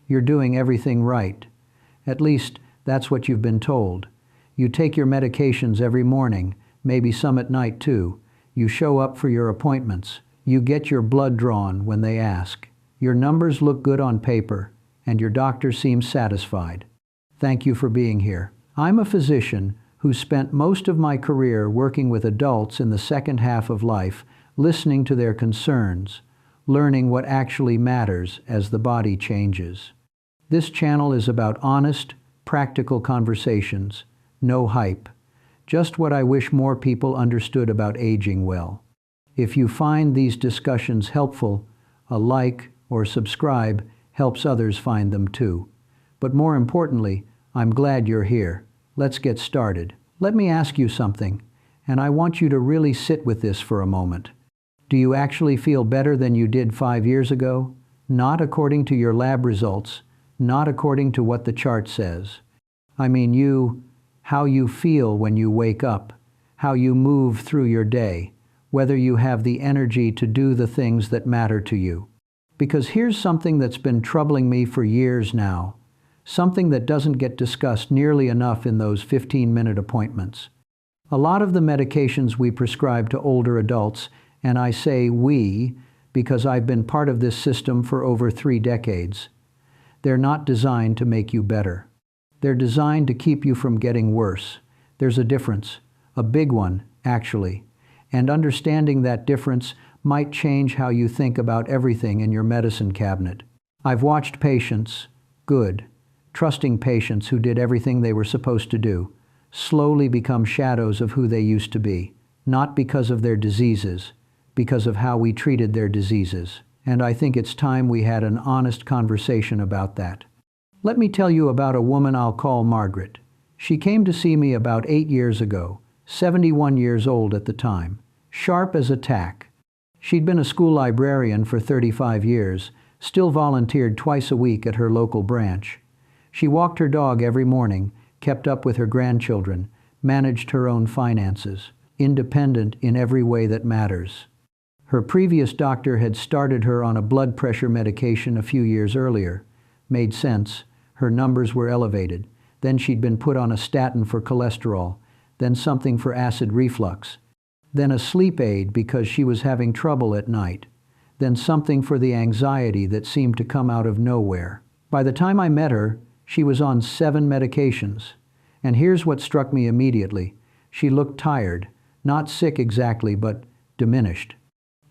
You're doing everything right. At least, that's what you've been told. You take your medications every morning, maybe some at night too. You show up for your appointments. You get your blood drawn when they ask. Your numbers look good on paper, and your doctor seems satisfied. Thank you for being here. I'm a physician who spent most of my career working with adults in the second half of life, listening to their concerns, learning what actually matters as the body changes. This channel is about honest, practical conversations, no hype. Just what I wish more people understood about aging well. If you find these discussions helpful, a like or subscribe helps others find them too. But more importantly, I'm glad you're here. Let's get started. Let me ask you something, and I want you to really sit with this for a moment. Do you actually feel better than you did 5 years ago? Not according to your lab results, not according to what the chart says. I mean how you feel when you wake up, how you move through your day, whether you have the energy to do the things that matter to you. Because here's something that's been troubling me for years now, something that doesn't get discussed nearly enough in those 15-minute appointments. A lot of the medications we prescribe to older adults, and I say we because I've been part of this system for over 3 decades, they're not designed to make you better. They're designed to keep you from getting worse. There's a difference, a big one, actually. And understanding that difference might change how you think about everything in your medicine cabinet. I've watched patients, good, trusting patients who did everything they were supposed to do, slowly become shadows of who they used to be, not because of their diseases, because of how we treated their diseases. And I think it's time we had an honest conversation about that. Let me tell you about a woman I'll call Margaret. She came to see me about 8 years ago, 71 years old at the time, sharp as a tack. She'd been a school librarian for 35 years, still volunteered twice a week at her local branch. She walked her dog every morning, kept up with her grandchildren, managed her own finances, independent in every way that matters. Her previous doctor had started her on a blood pressure medication a few years earlier. Made sense. Her numbers were elevated. Then she'd been put on a statin for cholesterol, then something for acid reflux, then a sleep aid because she was having trouble at night, then something for the anxiety that seemed to come out of nowhere. By the time I met her, she was on 7 medications. And here's what struck me immediately. She looked tired, not sick exactly, but diminished,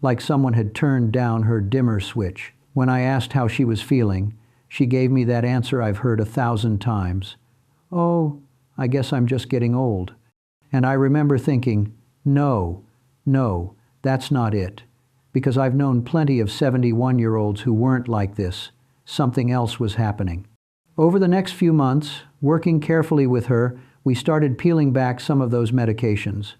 like someone had turned down her dimmer switch. When I asked how she was feeling, she gave me that answer I've heard 1,000 times. Oh, I guess I'm just getting old. And I remember thinking, no, that's not it. Because I've known plenty of 71-year-olds who weren't like this. Something else was happening. Over the next few months, working carefully with her, we started peeling back some of those medications.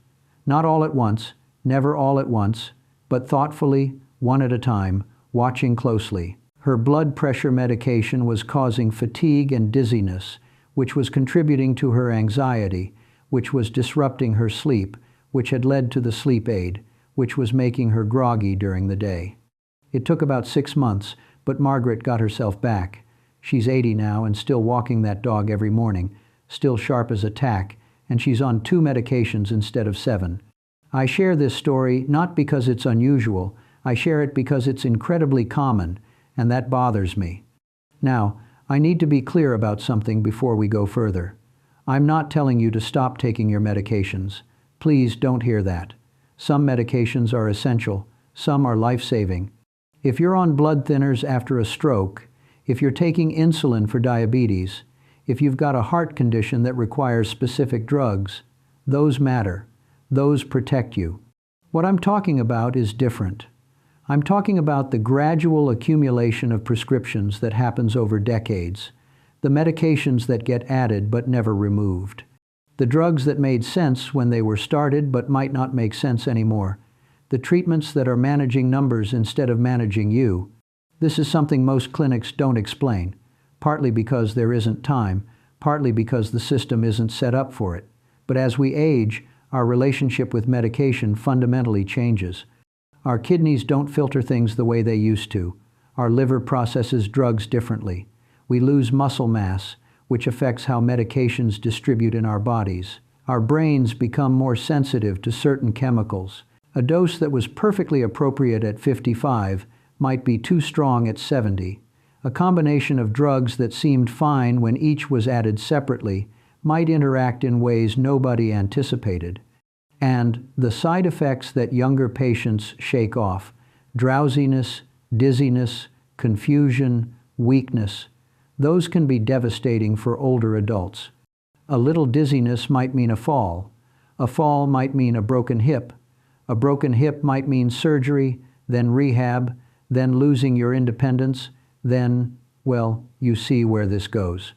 Not all at once, never all at once, but thoughtfully, one at a time, watching closely. Her blood pressure medication was causing fatigue and dizziness, which was contributing to her anxiety, which was disrupting her sleep, which had led to the sleep aid, which was making her groggy during the day. It took about 6 months, but Margaret got herself back. She's 80 now and still walking that dog every morning, still sharp as a tack, and she's on 2 medications instead of 7. I share this story not because it's unusual. I share it because it's incredibly common, and that bothers me. Now, I need to be clear about something before we go further. I'm not telling you to stop taking your medications. Please don't hear that. Some medications are essential, some are life-saving. If you're on blood thinners after a stroke, if you're taking insulin for diabetes, if you've got a heart condition that requires specific drugs, those matter. Those protect you. What I'm talking about is different. I'm talking about the gradual accumulation of prescriptions that happens over decades, the medications that get added but never removed, the drugs that made sense when they were started but might not make sense anymore, the treatments that are managing numbers instead of managing you. This is something most clinics don't explain, partly because there isn't time, partly because the system isn't set up for it. But as we age, our relationship with medication fundamentally changes. Our kidneys don't filter things the way they used to. Our liver processes drugs differently. We lose muscle mass, which affects how medications distribute in our bodies. Our brains become more sensitive to certain chemicals. A dose that was perfectly appropriate at 55 might be too strong at 70. A combination of drugs that seemed fine when each was added separately might interact in ways nobody anticipated. And the side effects that younger patients shake off, drowsiness, dizziness, confusion, weakness, those can be devastating for older adults. A little dizziness might mean a fall. A fall might mean a broken hip. A broken hip might mean surgery, then rehab, then losing your independence, then, well, you see where this goes.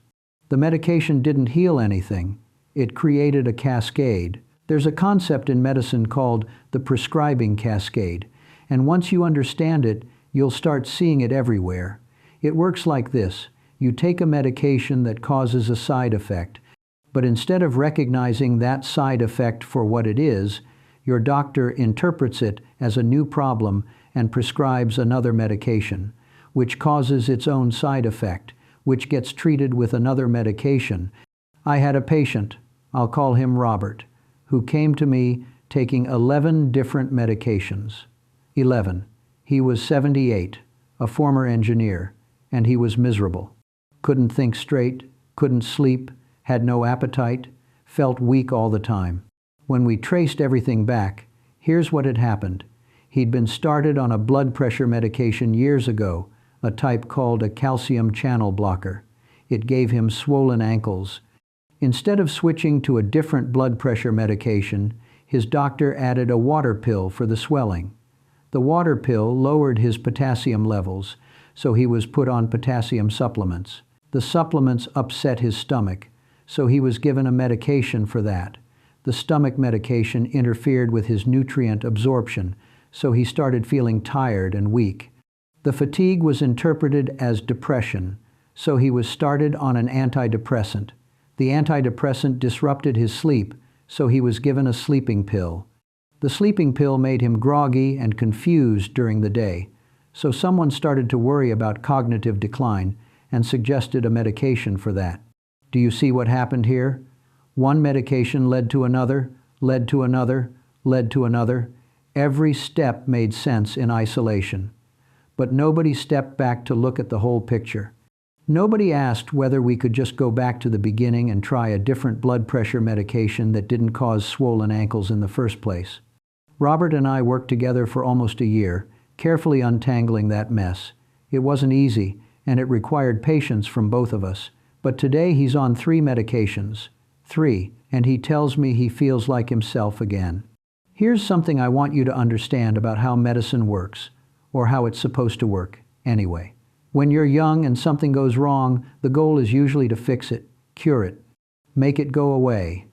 The medication didn't heal anything. It created a cascade. There's a concept in medicine called the prescribing cascade, and once you understand it, you'll start seeing it everywhere. It works like this. You take a medication that causes a side effect, but instead of recognizing that side effect for what it is, your doctor interprets it as a new problem and prescribes another medication, which causes its own side effect, which gets treated with another medication. I had a patient, I'll call him Robert, who came to me taking 11 different medications. 11. He was 78, a former engineer, and he was miserable. Couldn't think straight, couldn't sleep, had no appetite, felt weak all the time. When we traced everything back, here's what had happened. He'd been started on a blood pressure medication years ago, a type called a calcium channel blocker. It gave him swollen ankles. Instead of switching to a different blood pressure medication, his doctor added a water pill for the swelling. The water pill lowered his potassium levels, so he was put on potassium supplements. The supplements upset his stomach, so he was given a medication for that. The stomach medication interfered with his nutrient absorption, so he started feeling tired and weak. The fatigue was interpreted as depression, so he was started on an antidepressant. The antidepressant disrupted his sleep, so he was given a sleeping pill. The sleeping pill made him groggy and confused during the day, so someone started to worry about cognitive decline and suggested a medication for that. Do you see what happened here? One medication led to another, led to another, led to another. Every step made sense in isolation. But nobody stepped back to look at the whole picture. Nobody asked whether we could just go back to the beginning and try a different blood pressure medication that didn't cause swollen ankles in the first place. Robert and I worked together for almost a year, carefully untangling that mess. It wasn't easy, and it required patience from both of us. But today he's on 3 medications. 3, and he tells me he feels like himself again. Here's something I want you to understand about how medicine works, or how it's supposed to work, anyway. When you're young and something goes wrong, the goal is usually to fix it, cure it, make it go away.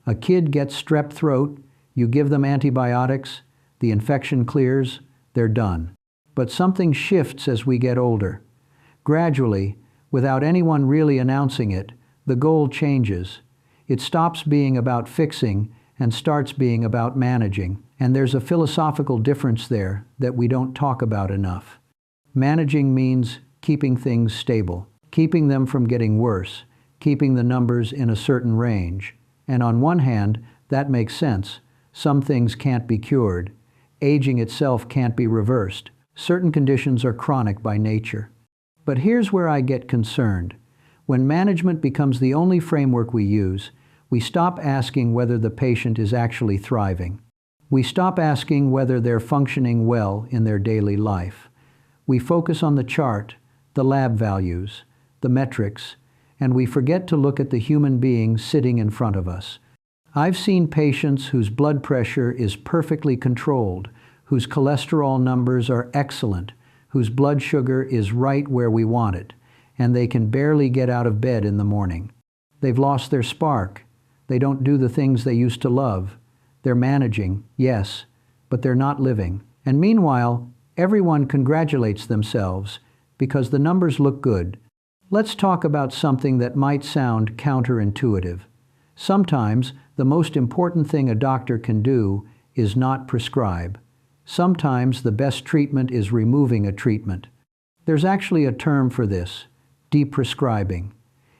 A kid gets strep throat, you give them antibiotics, the infection clears, they're done. But something shifts as we get older. Gradually, without anyone really announcing it, the goal changes. It stops being about fixing and starts being about managing. And there's a philosophical difference there that we don't talk about enough. Managing means keeping things stable, keeping them from getting worse, keeping the numbers in a certain range. And on one hand, that makes sense. Some things can't be cured. Aging itself can't be reversed. Certain conditions are chronic by nature. But here's where I get concerned. When management becomes the only framework we use, we stop asking whether the patient is actually thriving. We stop asking whether they're functioning well in their daily life. We focus on the chart, the lab values, the metrics, and we forget to look at the human being sitting in front of us. I've seen patients whose blood pressure is perfectly controlled, whose cholesterol numbers are excellent, whose blood sugar is right where we want it, and they can barely get out of bed in the morning. They've lost their spark. They don't do the things they used to love. They're managing, yes, but they're not living. And meanwhile, everyone congratulates themselves because the numbers look good. Let's talk about something that might sound counterintuitive. Sometimes the most important thing a doctor can do is not prescribe. Sometimes the best treatment is removing a treatment. There's actually a term for this: deprescribing.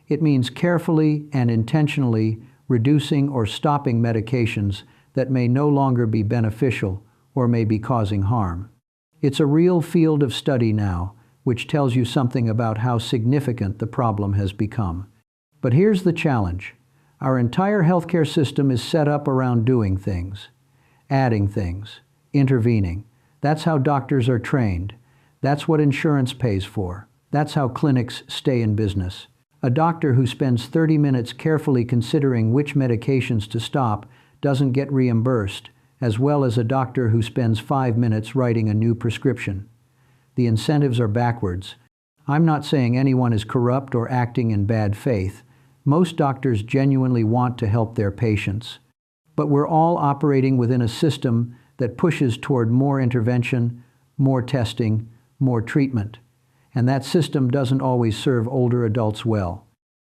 It means carefully and intentionally reducing or stopping medications that may no longer be beneficial or may be causing harm. It's a real field of study now, which tells you something about how significant the problem has become. But here's the challenge. Our entire healthcare system is set up around doing things, adding things, intervening. That's how doctors are trained. That's what insurance pays for. That's how clinics stay in business. A doctor who spends 30 minutes carefully considering which medications to stop doesn't get reimbursed, as well as a doctor who spends 5 minutes writing a new prescription. The incentives are backwards. I'm not saying anyone is corrupt or acting in bad faith. Most doctors genuinely want to help their patients. But we're all operating within a system that pushes toward more intervention, more testing, more treatment. And that system doesn't always serve older adults well.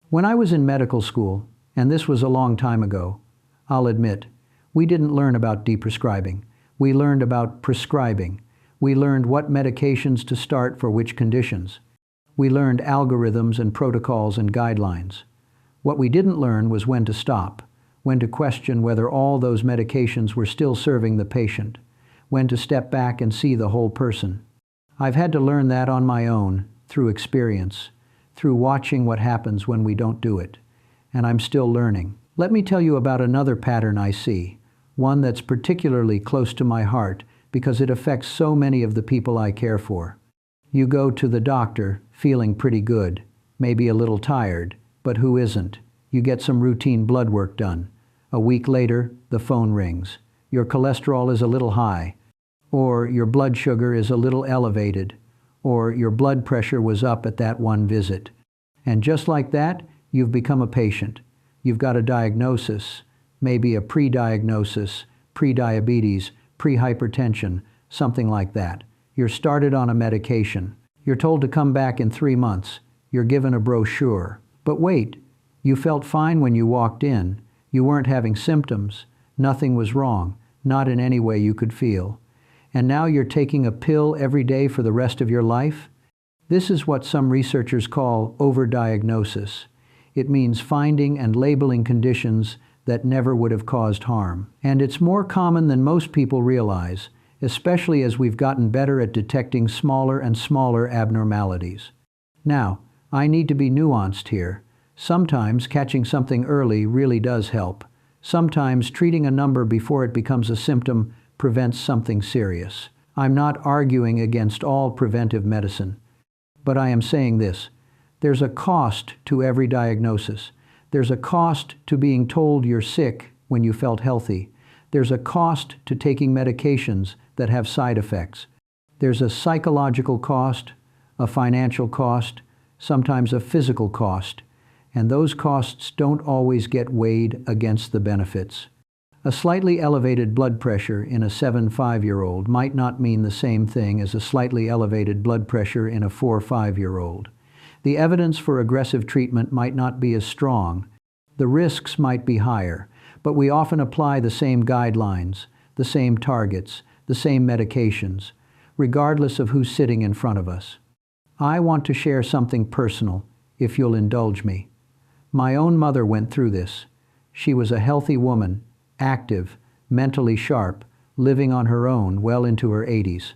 When I was in medical school, and this was a long time ago, I'll admit, we didn't learn about deprescribing. We learned about prescribing. We learned what medications to start for which conditions. We learned algorithms and protocols and guidelines. What we didn't learn was when to stop, when to question whether all those medications were still serving the patient, when to step back and see the whole person. I've had to learn that on my own, through experience, through watching what happens when we don't do it. And I'm still learning. Let me tell you about another pattern I see, one that's particularly close to my heart because it affects so many of the people I care for. You go to the doctor feeling pretty good, maybe a little tired, but who isn't? You get some routine blood work done. A week later, the phone rings. Your cholesterol is a little high, or your blood sugar is a little elevated, or your blood pressure was up at that one visit. And just like that, you've become a patient. You've got a diagnosis, maybe a pre-diagnosis, pre-diabetes, pre-hypertension, something like that. You're started on a medication. You're told to come back in 3 months. You're given a brochure. But wait, you felt fine when you walked in. You weren't having symptoms. Nothing was wrong, not in any way you could feel. And now you're taking a pill every day for the rest of your life? This is what some researchers call overdiagnosis. It means finding and labeling conditions that never would have caused harm. And it's more common than most people realize, especially as we've gotten better at detecting smaller and smaller abnormalities. Now, I need to be nuanced here. Sometimes catching something early really does help. Sometimes treating a number before it becomes a symptom prevents something serious. I'm not arguing against all preventive medicine, but I am saying this. There's a cost to every diagnosis. There's a cost to being told you're sick when you felt healthy. There's a cost to taking medications that have side effects. There's a psychological cost, a financial cost, sometimes a physical cost, and those costs don't always get weighed against the benefits. A slightly elevated blood pressure in a 7-5-year-old might not mean the same thing as a slightly elevated blood pressure in a 4-5-year-old. The evidence for aggressive treatment might not be as strong. The risks might be higher, but we often apply the same guidelines, the same targets, the same medications, regardless of who's sitting in front of us. I want to share something personal, if you'll indulge me. My own mother went through this. She was a healthy woman, active, mentally sharp, living on her own well into her 80s.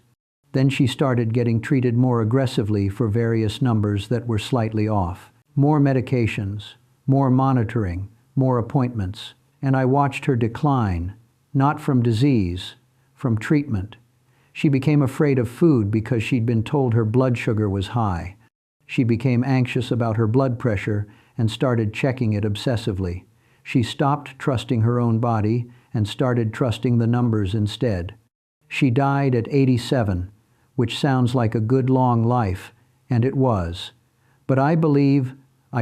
Then she started getting treated more aggressively for various numbers that were slightly off. More medications, more monitoring, more appointments. And I watched her decline, not from disease, from treatment. She became afraid of food because she'd been told her blood sugar was high. She became anxious about her blood pressure and started checking it obsessively. She stopped trusting her own body and started trusting the numbers instead. She died at 87, which sounds like a good long life, and it was. But I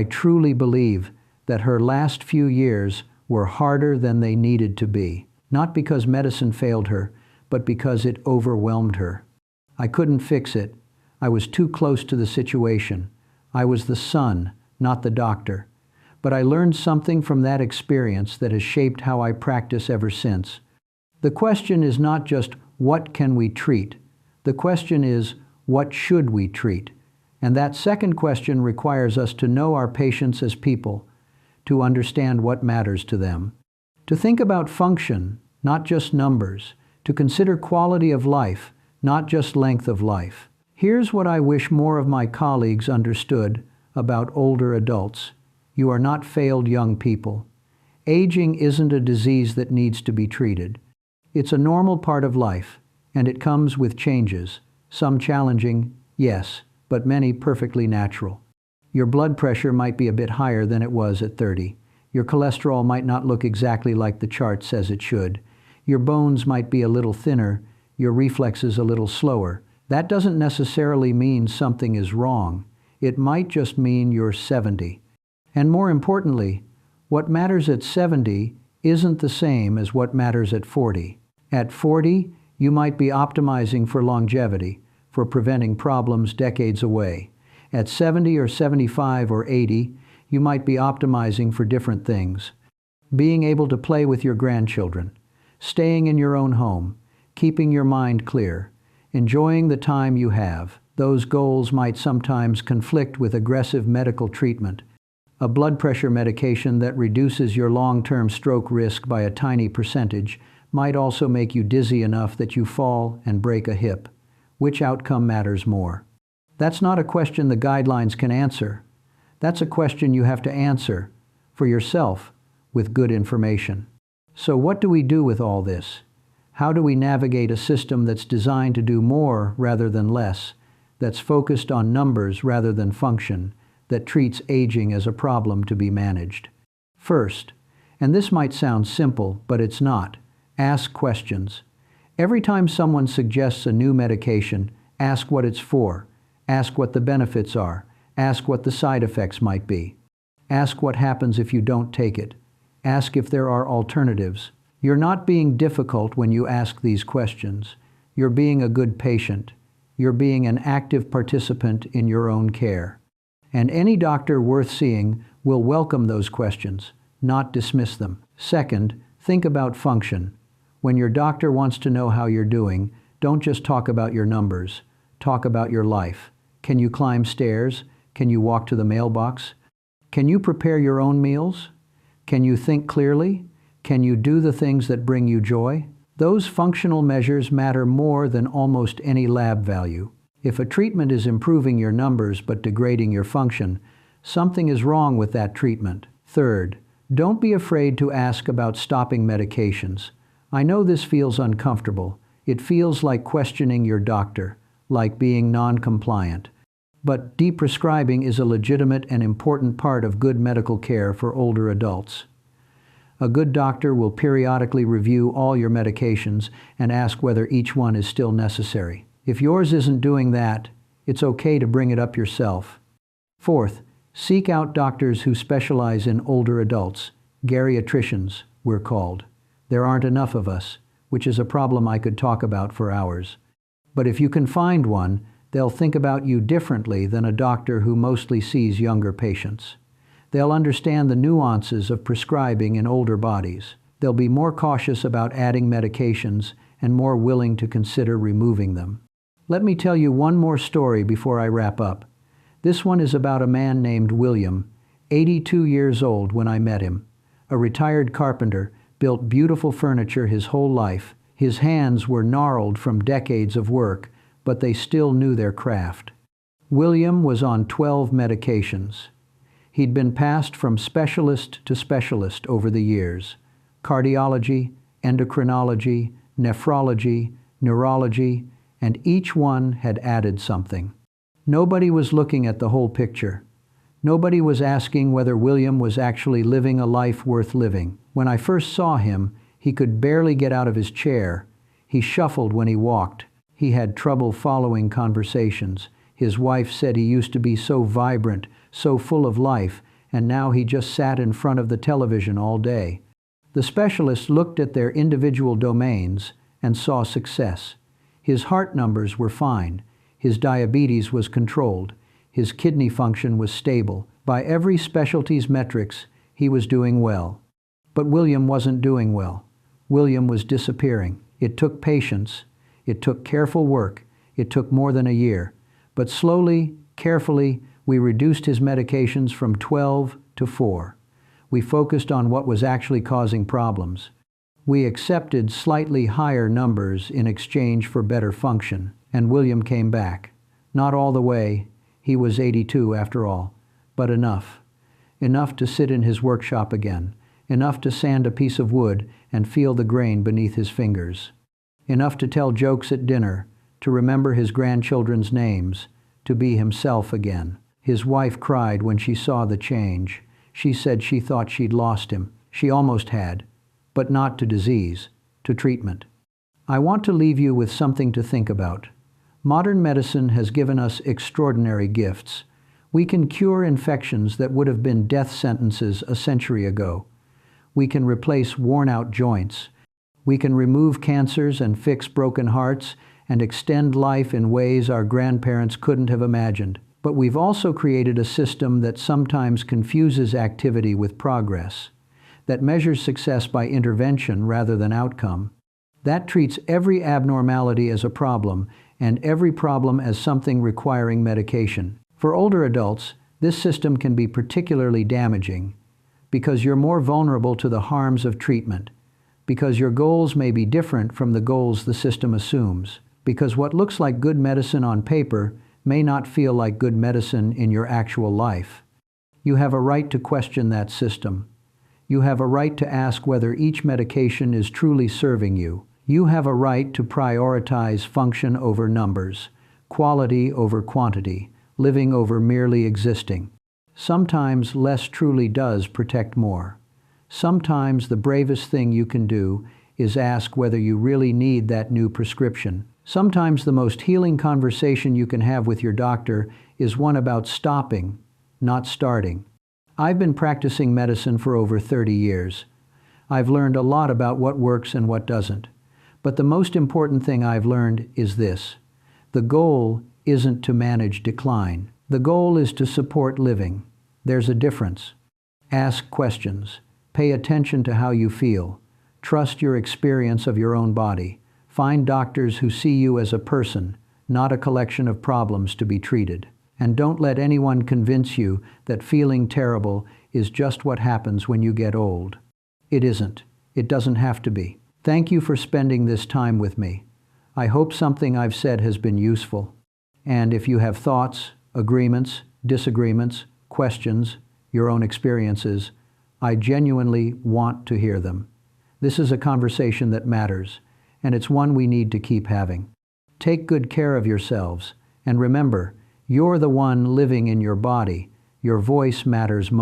truly believe, that her last few years were harder than they needed to be. Not because medicine failed her, but because it overwhelmed her. I couldn't fix it. I was too close to the situation. I was the son, not the doctor. But I learned something from that experience that has shaped how I practice ever since. The question is not just, what can we treat? The question is, what should we treat? And that second question requires us to know our patients as people, to understand what matters to them, to think about function, not just numbers, to consider quality of life, not just length of life. Here's what I wish more of my colleagues understood about older adults. You are not failed young people. Aging isn't a disease that needs to be treated. It's a normal part of life, and it comes with changes, some challenging, yes, but many perfectly natural. Your blood pressure might be a bit higher than it was at 30. Your cholesterol might not look exactly like the chart says it should. Your bones might be a little thinner, your reflexes a little slower. That doesn't necessarily mean something is wrong. It might just mean you're 70. And more importantly, what matters at 70 isn't the same as what matters at 40. At 40, you might be optimizing for longevity, for preventing problems decades away. At 70 or 75 or 80, you might be optimizing for different things. Being able to play with your grandchildren, staying in your own home, keeping your mind clear, enjoying the time you have. Those goals might sometimes conflict with aggressive medical treatment. A blood pressure medication that reduces your long-term stroke risk by a tiny percentage might also make you dizzy enough that you fall and break a hip. Which outcome matters more? That's not a question the guidelines can answer. That's a question you have to answer for yourself with good information. So what do we do with all this? How do we navigate a system that's designed to do more rather than less, that's focused on numbers rather than function, that treats aging as a problem to be managed? First, and this might sound simple, but it's not, ask questions. Every time someone suggests a new medication, ask what it's for. Ask what the benefits are. Ask what the side effects might be. Ask what happens if you don't take it. Ask if there are alternatives. You're not being difficult when you ask these questions. You're being a good patient. You're being an active participant in your own care. And any doctor worth seeing will welcome those questions, not dismiss them. Second, think about function. When your doctor wants to know how you're doing, don't just talk about your numbers. Talk about your life. Can you climb stairs? Can you walk to the mailbox? Can you prepare your own meals? Can you think clearly? Can you do the things that bring you joy? Those functional measures matter more than almost any lab value. If a treatment is improving your numbers but degrading your function, something is wrong with that treatment. Third, don't be afraid to ask about stopping medications. I know this feels uncomfortable. It feels like questioning your doctor, like being non-compliant. But deprescribing is a legitimate and important part of good medical care for older adults. A good doctor will periodically review all your medications and ask whether each one is still necessary. If yours isn't doing that, it's okay to bring it up yourself. Fourth, seek out doctors who specialize in older adults. Geriatricians, we're called. There aren't enough of us, which is a problem I could talk about for hours. But if you can find one, they'll think about you differently than a doctor who mostly sees younger patients. They'll understand the nuances of prescribing in older bodies. They'll be more cautious about adding medications and more willing to consider removing them. Let me tell you one more story before I wrap up. This one is about a man named William, 82 years old when I met him. A retired carpenter, built beautiful furniture his whole life. His hands were gnarled from decades of work, but they still knew their craft. William was on 12 medications. He'd been passed from specialist to specialist over the years: cardiology, endocrinology, nephrology, neurology, and each one had added something. Nobody was looking at the whole picture. Nobody was asking whether William was actually living a life worth living. When I first saw him, he could barely get out of his chair. He shuffled when he walked. He had trouble following conversations. His wife said he used to be so vibrant, so full of life, and now he just sat in front of the television all day. The specialists looked at their individual domains and saw success. His heart numbers were fine. His diabetes was controlled. His kidney function was stable. By every specialty's metrics, he was doing well. But William wasn't doing well. William was disappearing. It took patience. It took careful work. It took more than a year. But slowly, Carefully, we reduced his medications from 12 to 4. We focused on what was actually causing problems. We accepted slightly higher numbers in exchange for better function, and William came back. Not all the way, he was 82 after all, but enough. Enough to sit in his workshop again, enough to sand a piece of wood and feel the grain beneath his fingers. Enough to tell jokes at dinner, to remember his grandchildren's names, to be himself again. His wife cried when she saw the change. She said she thought she'd lost him. She almost had, but not to disease, to treatment. I want to leave you with something to think about. Modern medicine has given us extraordinary gifts. We can cure infections that would have been death sentences a century ago. We can replace worn-out joints. We can remove cancers and fix broken hearts and extend life in ways our grandparents couldn't have imagined. But we've also created a system that sometimes confuses activity with progress, that measures success by intervention rather than outcome, that treats every abnormality as a problem and every problem as something requiring medication. For older adults, this system can be particularly damaging because you're more vulnerable to the harms of treatment, because your goals may be different from the goals the system assumes, because what looks like good medicine on paper may not feel like good medicine in your actual life. You have a right to question that system. You have a right to ask whether each medication is truly serving you. You have a right to prioritize function over numbers, quality over quantity, living over merely existing. Sometimes less truly does protect more. Sometimes the bravest thing you can do is ask whether you really need that new prescription. Sometimes the most healing conversation you can have with your doctor is one about stopping, not starting. I've been practicing medicine for over 30 years. I've learned a lot about what works and what doesn't. But the most important thing I've learned is this. The goal isn't to manage decline. The goal is to support living. There's a difference. Ask questions. Pay attention to how you feel. Trust your experience of your own body. Find doctors who see you as a person, not a collection of problems to be treated. And don't let anyone convince you that feeling terrible is just what happens when you get old. It isn't. It doesn't have to be. Thank you for spending this time with me. I hope something I've said has been useful. And if you have thoughts, agreements, disagreements, questions, your own experiences, I genuinely want to hear them. This is a conversation that matters, and it's one we need to keep having. Take good care of yourselves, and remember, you're the one living in your body. Your voice matters most.